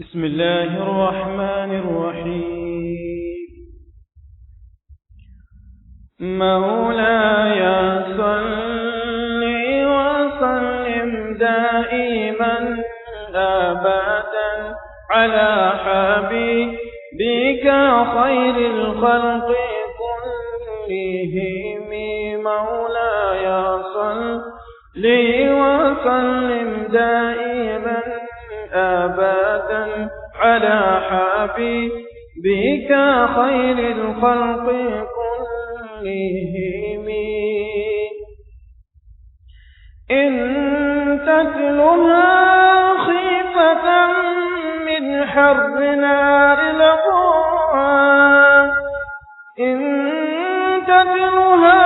بسم الله الرحمن الرحيم. مولاي صل وسلم دائما أبدا على حبيبك خير الخلق كلهم. مولاي صل وسلم دائما أبدا على حبيبك خير الخلق كلهم. إن تتلها خيفة من حر نار الغار، إن تتلها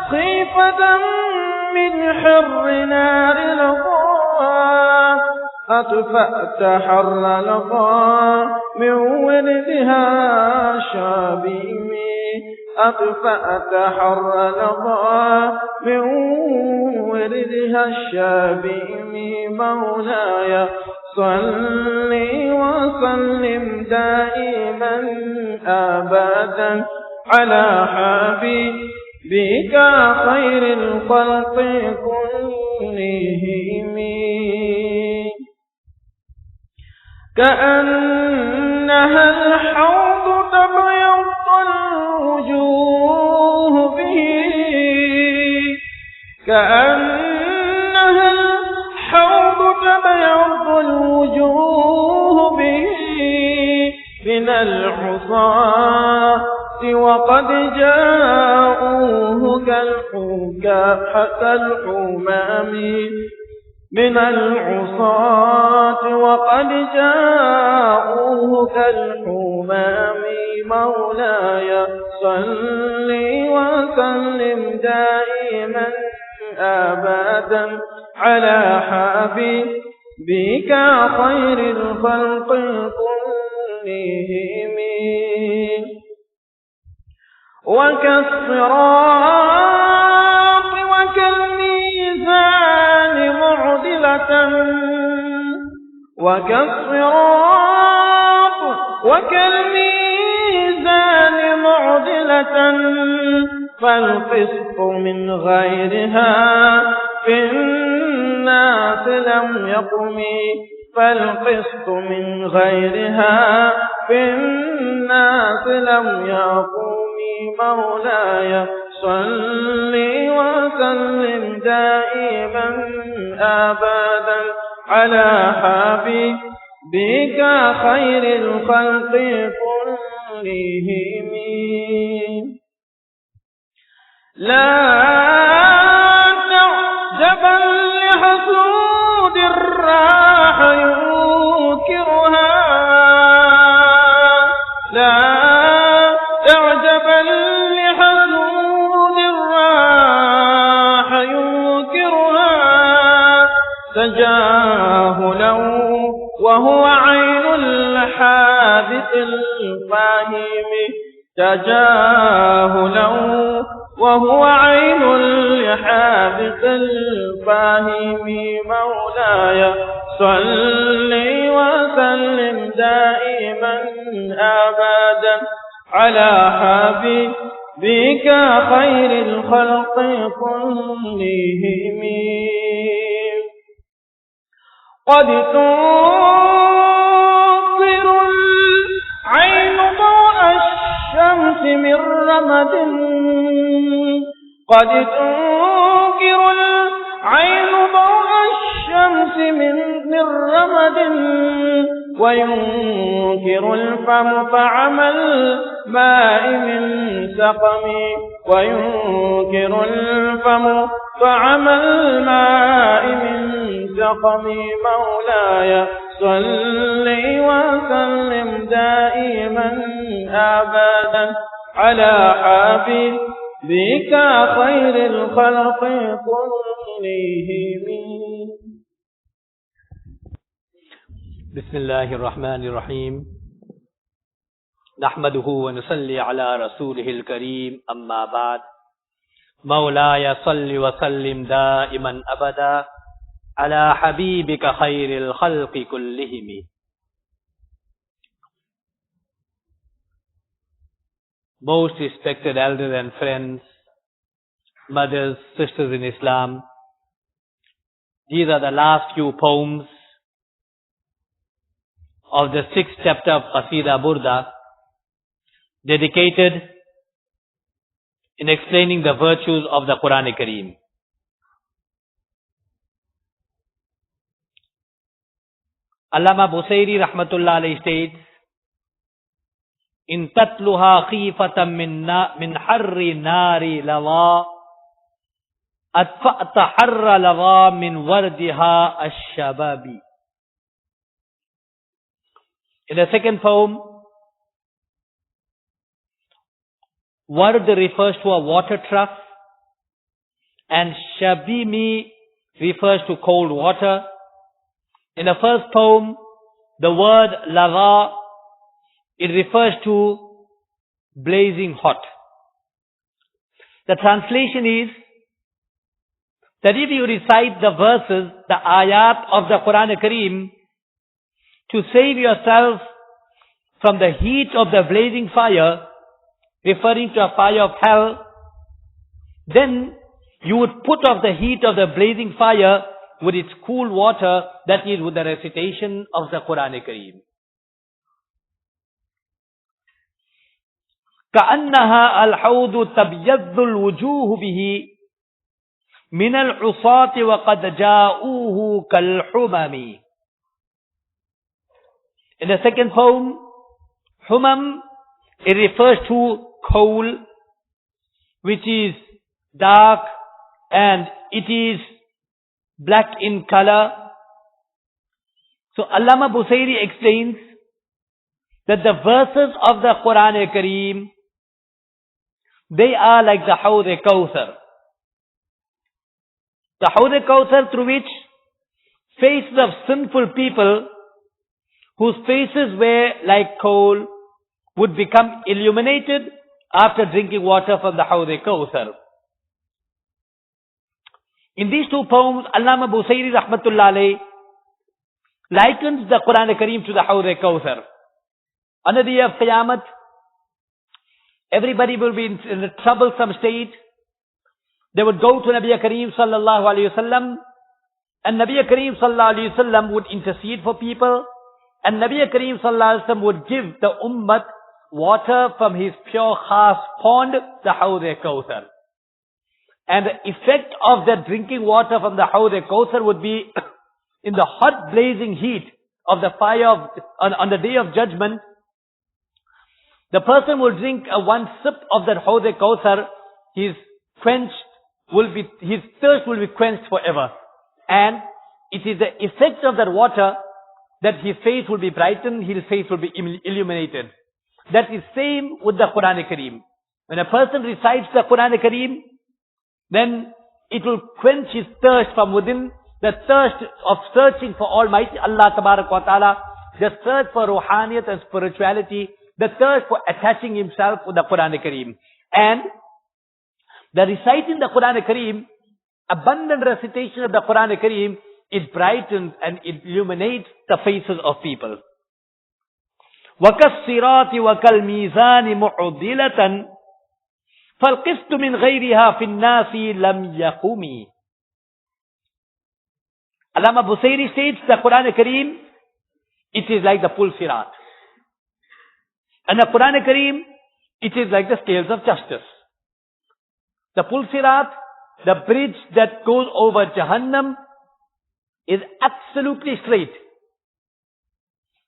خيفة من حر نار الغار، أطفأت حر الغار من وردها شابيمي، أطفأت حر الغار من وردها الشابيمي. مولاي صل وسلم دائما أبدا على حبيبك خير الخلق كلهم. كأنها الحوض تبيض الوجوه به، كأنها الحوض تبيض الوجوه به من العصاة وقد جاءوه كالحمام، من العصاة وقد جاءوه كالحمام. مولاي صل وسلم دائما أبدا على حبيبك خير الخلق كلهم. وكالصراط وكالميزان معضلة، وكالصراط وكالميزان معضلة، فالقسط من غيرها في الناس لم يقم، فالقسط من غيرها في الناس لم يقم. مولاي صل وسلم دائما أبدا على حبيبك خير الخلق كلهم. لا تعجبا لحسود الراح ينكرها، لا تعجبا لحسود الراح ينكرها. تجاه له وهو عين الحادث الفاهم، تجاه له وهو عين الحادث الفاهم. مولاي صل وسلم دائما أبدا على حبيبك خير الخلق كلهم. قد تنكر العين ضوء الشمس من رمد، قد تنكر العين ضوء الشمس من رمد، وينكر الفم طعم الماء من سقم، وينكر الفم طعم الماء من سقم. مولاي صل وسلم دائما أبدا على حبيبك خير الخلق كلهم. بسم الله الرحمن الرحيم. نحمده ونصلي على رسوله الكريم، أما بعد. مولاي صل وسلم دائما أبدا على حبيبك خير الخلق كلهم. most respected elders and friends, mothers, sisters in Islam, these are the last few poems of the 6th chapter of Qaseedah Burdah, dedicated in explaining the virtues of the Quran Kareem. Allama Busayri rahmatullahi states, in tatluha khifatan min harri nari lawa atfa'ta harra lawa min wardiha ash-shababi. In the second poem, Ward refers to a water trough and Shabimi refers to cold water. In the first poem, the word lava, it refers to blazing hot. The translation is that if you recite the verses, the ayat of the Quran Kareem, to save yourself from the heat of the blazing fire, referring to a fire of hell, then you would put off the heat of the blazing fire with its cool water, that is with the recitation of the Quran Kareem. كأنها الحوض تبيض الوجوه به من العصاة وقد جاءوه كالحمم. In the second poem, humam, it refers to coal, which is dark and it is black in color. So Allama Busayri explains that the verses of the Quran Kareem, they are like the Hawd Kawthar. The Hawd Kawthar through which faces of sinful people whose faces were like coal would become illuminated after drinking water from the Hawd Kawthar. In these two poems, Allama Busayri rahmatullahi likens the Quran Kareem to the Hawd Kawthar. On the day of Qiyamah, everybody will be in a troublesome state. They would go to Nabi Kareem sallallahu alayhi wasallam, and Nabi Kareem sallallahu alayhi wasallam would intercede for people, and Nabi Kareem sallallahu alayhi wasallam would give the ummah water from his pure khas pond, the Hawd Kawthar. And the effect of that drinking water from the Hawd Kawthar would be in the hot blazing heat of the fire on the day of judgment. The person will drink one sip of that Hawd Kawthar, his thirst will be quenched forever. And it is the effect of that water that his face will be brightened, his face will be illuminated. That is same with the Quran Kareem. When a person recites the Quran Kareem, then it will quench his thirst from within, the thirst of searching for Almighty Allah Tabarak wa Ta'ala, the thirst for ruhaniyat and spirituality, the thirst for attaching himself with the Quran Kareem. And the reciting the Quran Kareem, abundant recitation of the Quran Kareem, it brightens and it illuminates the faces of people. وَكَالصِّرَاطِ وَكَالْمِيزَانِ مُعْضِلَةً فَالْقِسْطُ مِنْ غَيْرِهَا فِي النَّاسِ لَمْ يَقُمِ. Allama Busayri states the Quran Kareem, it is like the Pul Sirat. And the Quran Kareem, it is like the scales of justice. The Pul Sirat, the bridge that goes over Jahannam, is absolutely straight.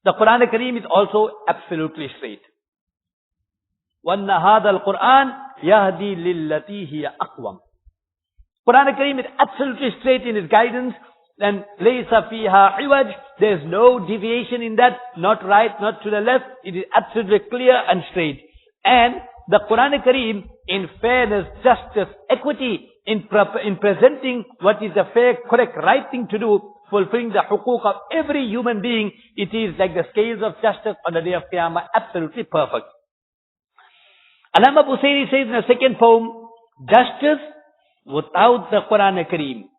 The Quran Kareem is also absolutely straight. وَأَنَّ هَذَا الْقُرْآنِ يَهْدِي لِلَّتِي هِيَ أَقْوَمُ. Quran Kareem is absolutely straight in its guidance, and لَيْسَ فِيهَا عِوَجٍ. There is no deviation in that, not right, not to the left. It is absolutely clear and straight. And the Quran Kareem, in fairness, justice, equity, in presenting what is the fair, correct, right thing to do, fulfilling the hukuk of every human being, it is like the scales of justice on the day of Qiyamah, absolutely perfect. Allama Busayri says in the second poem, justice without the Quran Kareem.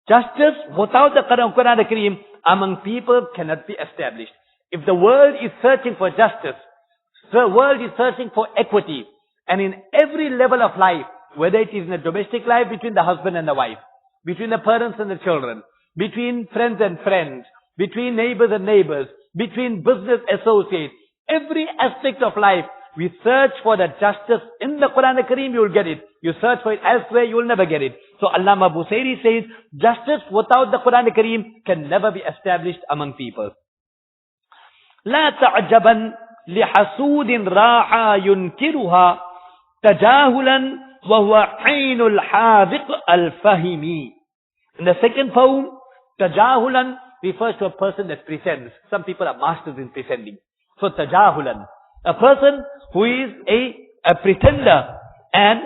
Justice without the Quran Kareem among people cannot be established. If the world is searching for justice, the world is searching for equity, And in every level of life, whether it is in a domestic life between the husband and the wife, between the parents and the children, between friends and friends, between neighbors and neighbors, between business associates, every aspect of life, we search for the justice in the Quran Kareem, you will get it. You search for it elsewhere, you will never get it. So Allama Busayri says, justice without the Quran Kareem can never be established among people. لا تعجبا لحسود راعى ينكرها تجاهلا وهو عين الحاذق الفهمي. In the second poem, tajahulan refers to a person that pretends. Some people are masters in pretending. So tajahulan, a person who is a pretender, and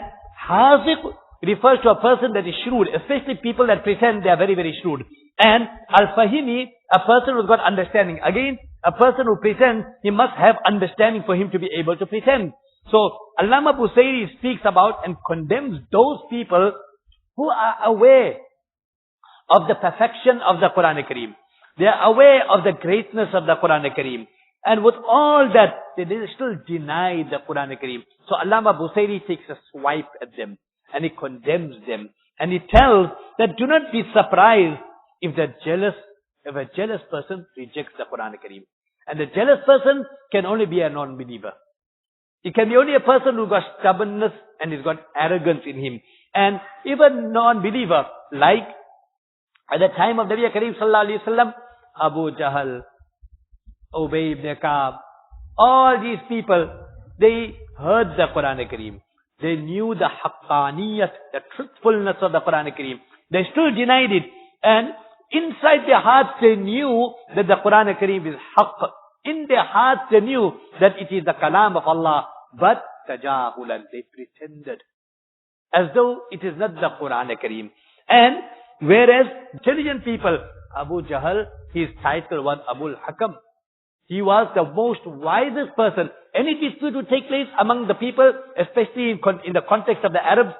haziq refers to a person that is shrewd, especially people that pretend they are very, very shrewd. And al-fahimi, a person who's got understanding. Again, a person who pretends, he must have understanding for him to be able to pretend. So Allama Busayri speaks about and condemns those people who are aware of the perfection of the Quran Kareem. They are aware of the greatness of the Quran Kareem. And with all that, they still deny the Quran Kareem. So Allama Busayri takes a swipe at them and he condemns them. And he tells that do not be surprised if a jealous person rejects the Quran Kareem. And the jealous person can only be a non-believer. It can be only a person who got stubbornness and he's got arrogance in him. And even non-believer, like at the time of Nabi Kareem Sallallahu Alaihi Wasallam, Abu Jahl, Ubay ibn Ka'b, all these people, they heard the Quran Kareem. They knew the haqqaniyat, the truthfulness of the Quran Kareem. They still denied it. And inside their hearts they knew that the Quran Kareem is haqq. In their hearts they knew that it is the kalam of Allah. But tajahulan, they pretended as though it is not the Quran Kareem. And whereas intelligent people, Abu Jahl, his title was Abul Hakam. He was the most wisest person. Any dispute would take place among the people, especially in the context of the Arabs.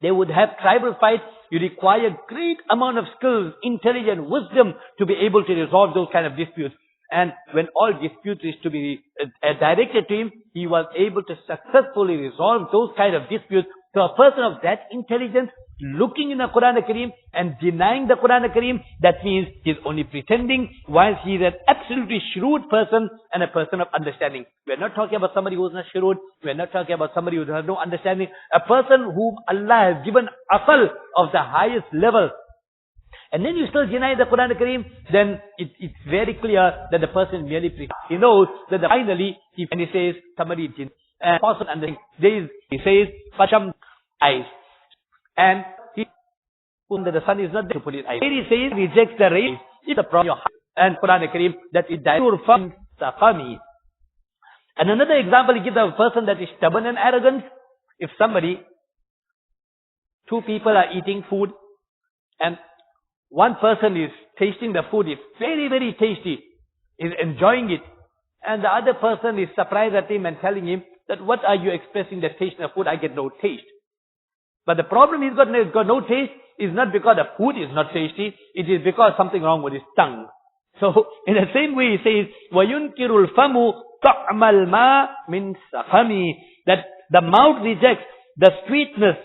They would have tribal fights. You require great amount of skills, intelligence, wisdom to be able to resolve those kind of disputes. And when all disputes is to be directed to him, he was able to successfully resolve those kind of disputes. So a person of that intelligence, looking in the Quran Kareem and denying the Quran Kareem, that means he's only pretending, whilst he's an absolutely shrewd person and a person of understanding. We're not talking about somebody who's not shrewd. We're not talking about somebody who has no understanding. A person whom Allah has given aql of the highest level. And then you still deny the Quran Kareem, then it's very clear that the person merely pretends. He knows that finally, when he says, somebody did, and person understands, he says, Pacham eyes. And he, the sun is not there to put his eyes. Here he says, rejects the rays, it's a problem. And Quran Kareem, that it direct from saqami. And another example he gives of a person that is stubborn and arrogant. If somebody, two people are eating food, and one person is tasting the food, it's very, very tasty, is enjoying it. And the other person is surprised at him and telling him that what are you expressing the taste of food? I get no taste. But the problem he's got no taste is not because the food is not tasty, it is because something wrong with his tongue. So in the same way he says, وَيُنْكِرُ الْفَمُ طَعْمَ الْمَا مِنْ سَخَمِ, that the mouth rejects the sweetness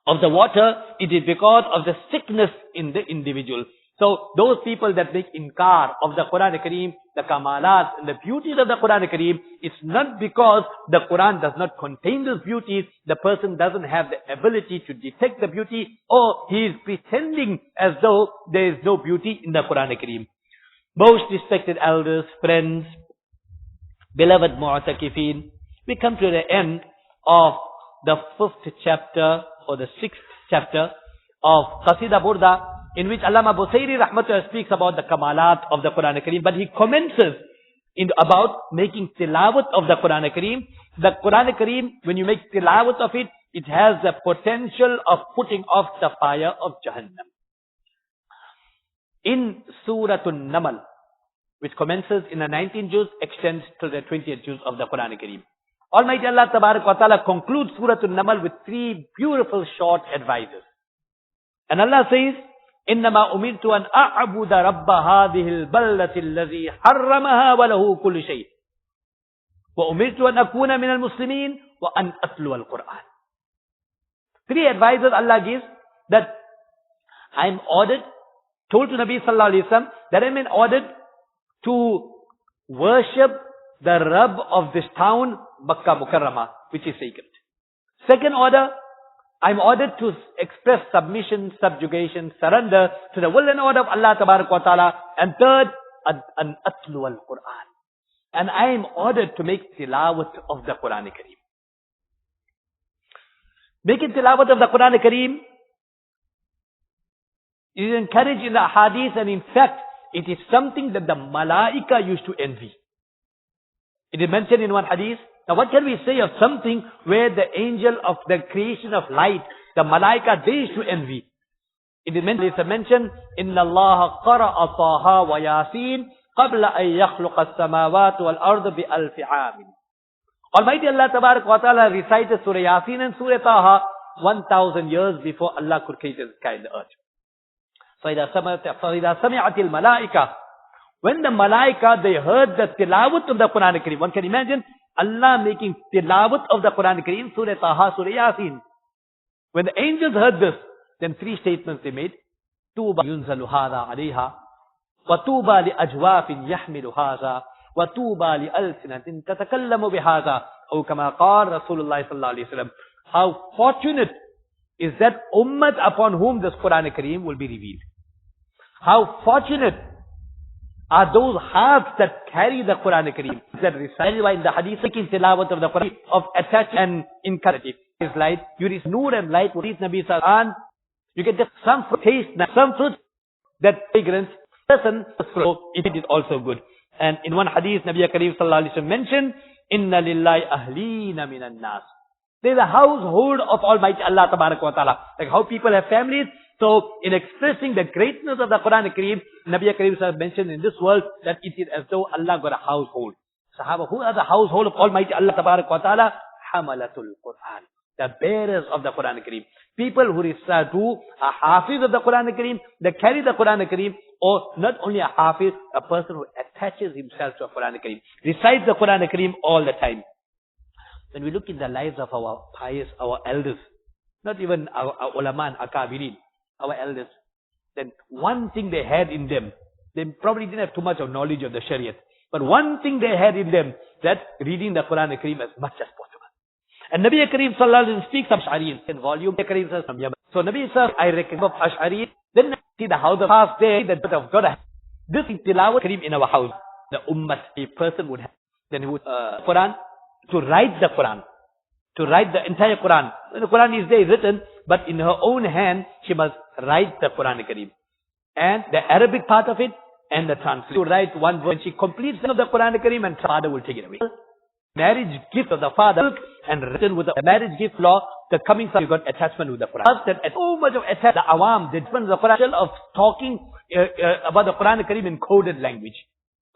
of the water, it is because of the sickness in the individual. So those people that make inkar of the Quran Kareem, the kamalat and the beauties of the Quran Kareem, it's not because the Quran does not contain those beauties, the person doesn't have the ability to detect the beauty, or he is pretending as though there is no beauty in the Quran Kareem. Most respected elders, friends, beloved mu'takifin, we come to the end of the 5th chapter or the 6th chapter of Qaseedah Burdah, in which Allama Busayri rahmatullahi speaks about the kamalat of the Quran Kareem, but he commences about making tilawat of the Quran Kareem. The Quran Kareem, when you make tilawat of it, it has the potential of putting off the fire of Jahannam. In Surah An-Naml, which commences in the 19th juz, extends to the 20th juz of the Quran Kareem. Almighty Allah Tabarak wa Ta'ala concludes Surah An-Naml with 3 beautiful short advices. And Allah says, إِنَّمَا أُمِرْتُ أَنْ أَعْبُدَ رَبَّ هَذِهِ الْبَلَّةِ الَّذِي حَرَّمَهَا وَلَهُ كُلُّ شَيْءٍ وَأُمِرْتُ أَنْ أَكُونَ مِنَ الْمُسْلِمِينَ وَأَنْ أَتْلُوَ الْقُرْآنِ. 3 advices Allah gives, that I am ordered, told to Nabi sallallahu alaihi wasallam, that I am ordered to worship the Rabb of this town, Makkah Mukarramah, which is sacred. Second order, I am ordered to express submission, subjugation, surrender to the will and order of Allah Tabarak wa Ta'ala. And third, an atlu al-Quran. And I am ordered to make tilawat of the Quran Kareem. Making tilawat of the Quran Kareem is encouraged in the hadith, and in fact, it is something that the malaika used to envy. It is mentioned in one hadith. Now what can we say of something where the angel of the creation of light, the malaika, they used to envy? It is mentioned, إِنَّ اللَّهَ قَرَأَ طَهَا وَيَاسِينَ قَبْلَ أَن يَخْلُقَ السَّمَاوَاتِ وَالْأَرْضَ بِأَلْفِ عَامٍ. Almighty Allah Tabarak wa Ta'ala recited Surah Yasin and Surah Taha 1,000 years before Allah could create the sky and the earth. فَإِذَا سَمِعَتِ الْمَلَائِكَةِ, when the malaika, they heard the tilawat of the Quran Kareem. One can imagine Allah making tilawat of the Quran Kareem, Surah Taha, Surah Yasin. When the angels heard this, then 3 statements they made. Tuba yunzalu hadha alayha, wa tuba li ajwafin yahmilu hadha, wa tuba li alsinatin tatakallamu bihadha, aw kama qala Rasulullah sallallahu alayhi wasallam. How fortunate is that ummah upon whom this Quran Kareem will be revealed. How fortunate are those hearts that carry the Quran Kareem, that recited by the hadith, in tilawat of the Quran, of attach and encourage. Is light, you receive nur and light, what is Nabi Sallallahu, you get just some taste, some fruit, that fragrance, person, it is also good. And in one hadith, Nabi Kareem Sallallahu Alaihi Wasallam mentioned, Inna lillahi ahleena minan nas. There is a household of Almighty Allah Tabarak wa Ta'ala. Like how people have families. So, in expressing the greatness of the Quran Kareem, Nabi Kareem Sallallahu mentioned in this world that it is as though Allah got a household. Sahaba, who are the household of Almighty Allah Tabarak wa Ta'ala? Hamalatul Quran. The bearers of the Quran Kareem. People who recite, who are hafiz of the Quran Kareem, they carry the Quran Kareem, or not only a hafiz, a person who attaches himself to a Quran Kareem, recites the Quran Kareem all the time. When we look in the lives of our pious, our elders, not even our ulama and akabirin, our elders, then one thing they had in them, they probably didn't have too much of knowledge of the Shariat, but one thing they had in them, that reading the Quran Kareem as much as possible. And Nabi Kareem Sallallahu Alaihi Wasallam speaks of Ash'ari in volume. Nabi Kareem says from Yemen. So Nabi says, I reckon of Ash'ari, then see the house of past day, that of God, this is tilawat Kareem in our house. The ummah, a person would have, then he would, Quran, to write the Quran, to write the entire Quran. When the Quran is there, written, but in her own hand, she must write the Quran Kareem. And the Arabic part of it, and the translation. To write one word, when she completes the Quran Kareem, and father will take it away. Marriage gift of the father, and written with the marriage gift law, the coming son, you got attachment with the Quran. That so much of attachment, the awam, the difference of the Quran, of talking about the Quran Kareem in coded language.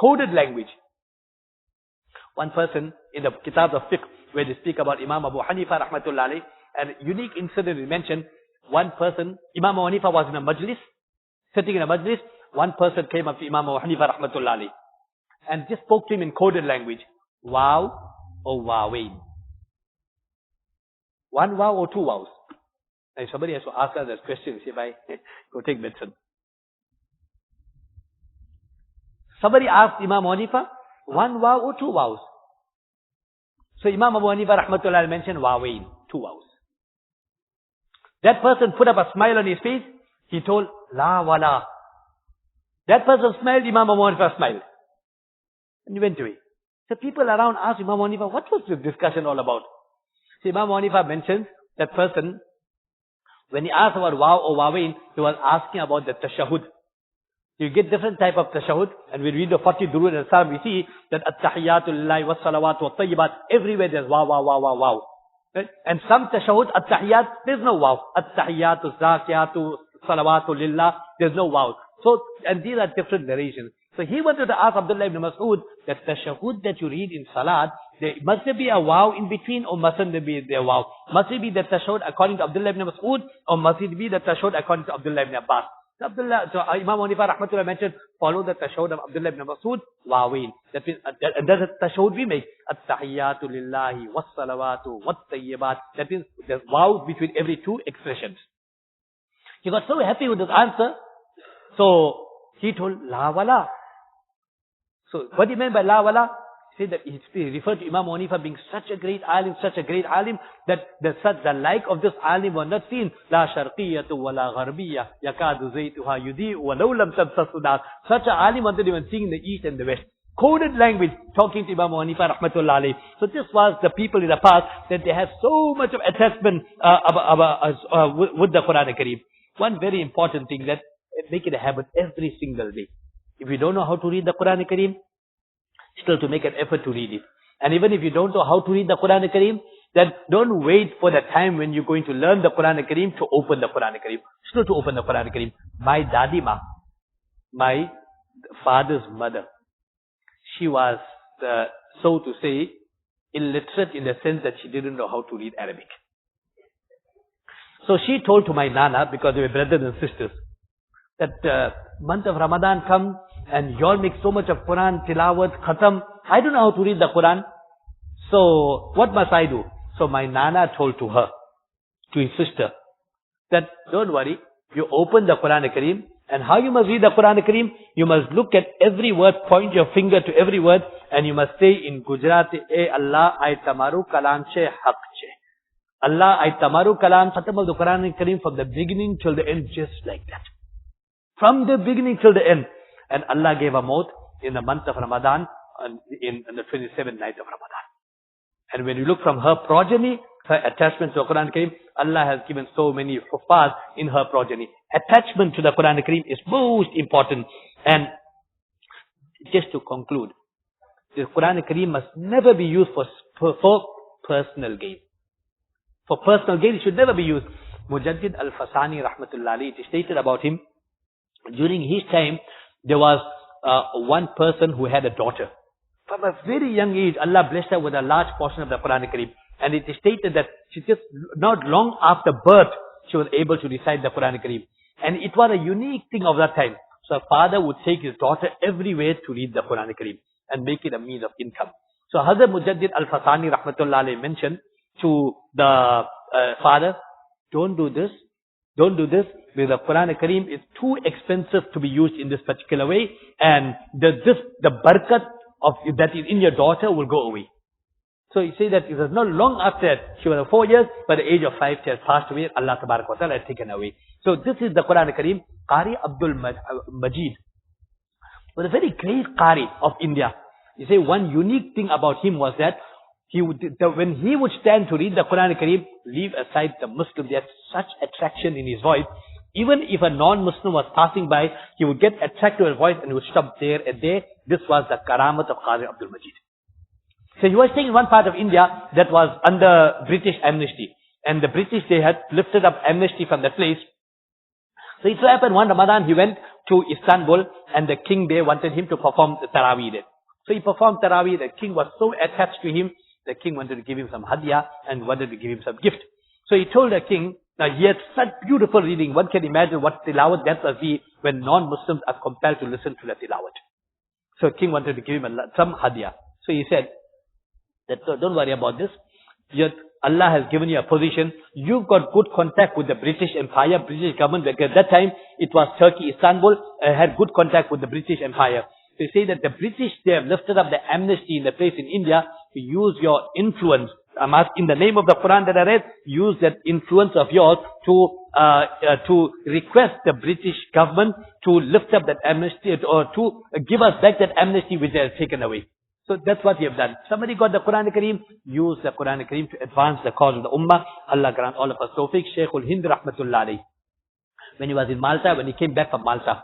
Coded language. One person in the Kitab of Fiqh, where they speak about Imam Abu Hanifa rahmatullahi, and unique incident is mentioned. One person, Imam Abu Hanifa was in a majlis, sitting in a majlis. One person came up to Imam Abu Hanifa rahmatullahi, and just spoke to him in coded language. Wow or wawain. One wow or 2 wows. And somebody has to ask us that question, if I go take medicine. Somebody asked Imam Abu Hanifa, 1 wow or 2 wows. So Imam Abu Hanifa rahmatullah mentioned wawain, 2 wows. That person put up a smile on his face. He told, la wala. That person smiled, Imam Abu Hanifa smiled. And he went away. So people around asked Imam Abu Hanifa, what was this discussion all about? So Imam Abu Hanifa mentions that person, when he asked about wow or wawain, he was asking about the tashahud. You get different type of tashahud, and we read the 40 durud and salam, we see that at-tahiyyatu lillahi was-salawatu wat-tayyibat, everywhere there's wow, wow, wow, wow, wow. Right? And some tashahud, at-tahiyyat, there's no wow. At-tahiyyatu, zakiyatu, salawatu lillah, there's no wow. So, and these are different narrations. So he wanted to ask Abdullah ibn Mas'ud that tashahud that you read in salat, must there be a wow in between, or mustn't there be a wow? Must it be the tashahud according to Abdullah ibn Mas'ud, or must it be the tashahud according to Abdullah ibn Abbas? So Imam Hanifa rahmatullah mentioned, follow the tashahud of Abdullah ibn Masud, waween. That means, that's the tashahud we make. At-tahiyyatu lillahi, was-salawatu, wat-tayyibat. That means, there's vows between every two expressions. He got so happy with this answer. So, he told, la wala. So, what do you mean by la wala? He said that he referred to Imam Hanifa being such a great alim, that the like of this alim was not seen. La sharqiyatu wa la gharbiyya, yakadu zaytuha yudi'u wa law lam tamsasu nar. Such a alim was not even seen in the east and the west. Coded language, talking to Imam Hanifa rahmatullahi. So this was the people in the past, that they have so much of attachment with the Quran Kareem. One very important thing, that make it a habit every single day. If you don't know how to read the Quran Kareem, still to make an effort to read it. And even if you don't know how to read the Quran Kareem, then don't wait for the time when you're going to learn the Quran Kareem to open the Quran Kareem. Still to open the Quran Kareem. My dadima, my father's mother, she was, so to say, illiterate in the sense that she didn't know how to read Arabic. So she told to my nana, because they were brothers and sisters, that month of Ramadan comes and you all make so much of Quran, tilawat, khatam. I don't know how to read the Quran. So what must I do? So my nana told to her, to his sister, that don't worry, you open the Quran Kareem, and how you must read the Quran Kareem? You must look at every word, point your finger to every word, and you must say in Gujarati, "Eh Allah, I tamaru kalam che haq che." Allah, I tamaru kalam, khatam of the Quran Kareem from the beginning till the end, just like that. From the beginning till the end. And Allah gave a maut in the month of Ramadan, in the 27th night of Ramadan. And when you look from her progeny, her attachment to the Quran Kareem, Allah has given so many huffaz in her progeny. Attachment to the Quran Kareem is most important. And just to conclude, the Quran Kareem must never be used for personal gain. For personal gain, it should never be used. Mujaddid al-Fasani rahmatullahi, it is stated about him, during his time, there was one person who had a daughter. From a very young age, Allah blessed her with a large portion of the Quran Kareem. And it is stated that she just, not long after birth, she was able to recite the Quran Kareem. And it was a unique thing of that time. So her father would take his daughter everywhere to read the Quran Kareem and make it a means of income. So Hazrat Mujaddid al-Fasani rahmatullahi mentioned to the father, don't do this, because the Quran Kareem is too expensive to be used in this particular way, and the barakat of that is in your daughter will go away. So you say that it was not long after she was 4 years, by the age of 5 she has passed away, Allah Tabarak wa Ta'ala has taken away. So this is the Quran Kareem. Qari Abdul Majid was a very great Qari of India. You say one unique thing about him was that when he would stand to read the Quran Kareem, leave aside the Muslim, they had such attraction in his voice. Even if a non-Muslim was passing by, he would get attracted to his voice and he would stop there and there. This was the karamat of Qari Abdul Majid. So he was staying in one part of India that was under British amnesty. And the British, they had lifted up amnesty from that place. So it so happened one Ramadan he went to Istanbul and the king there wanted him to perform the Taraweeh there. So he performed Taraweeh. The king was so attached to him, the king wanted to give him some hadiyah and wanted to give him some gift. So he told the king, now he had such beautiful reading. One can imagine what tilawat that must be when non-Muslims are compelled to listen to the tilawat. So the king wanted to give him some hadiyah. So he said, that don't worry about this. Allah has given you a position. You've got good contact with the British Empire, British government, because at that time it was Turkey, Istanbul, had good contact with the British Empire. So you say that the British, they have lifted up the amnesty in the place in India to use your influence. I'm asking in the name of the Quran that I read, use that influence of yours to request the British government to lift up that amnesty or to give us back that amnesty which they have taken away. So that's what we have done. Somebody got the Quran Kareem, use the Quran Kareem to advance the cause of the Ummah. Allah grant all of us tawfiq. Shaykhul Hind rahmatullahi. When he was in Malta, when he came back from Malta,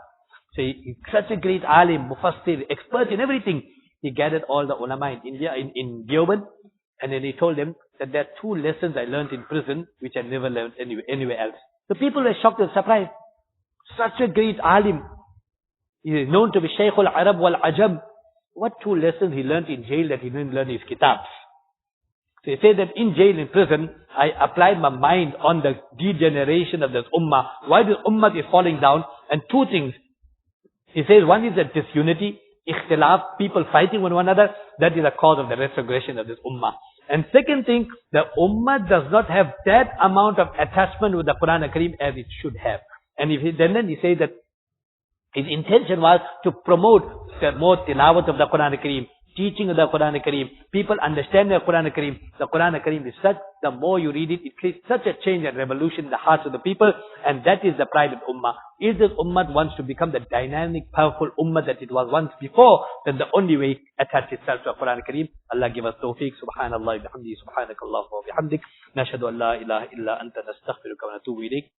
so he's such a great alim, mufassir, expert in everything. He gathered all the ulama in India, in Deoband, and then he told them that there are 2 lessons I learned in prison which I never learned anywhere else. The people were shocked and surprised. Such a great alim. He is known to be Shaykhul Arab wal Ajam. What 2 lessons he learned in jail that he didn't learn in his kitabs? So he said that in jail, in prison, I applied my mind on the degeneration of this ummah. Why this ummah is falling down? And two things. He says one is that disunity, ikhtilaf, people fighting one another, that is the cause of the retrogression of this ummah. And second thing, the ummah does not have that amount of attachment with the Quran and Kareem as it should have. And then he says that his intention was to promote the more tilawat of the Quran and Kareem, teaching of the Quran and Kareem, people understand the Quran and Kareem. The Quran and Kareem is such, the more you read it, it creates such a change and revolution in the hearts of the people, and that is the pride of ummah. If this ummah wants to become the dynamic, powerful ummah that it was once before, then the only way attach itself to the Quran and Kareem. Allah give us tawfiq. Subhanallah bihamdi, subhanakallah wa bihamdik. Nashhadu an la ilaha illa anta nastaghfiruka wa natubu ilayk.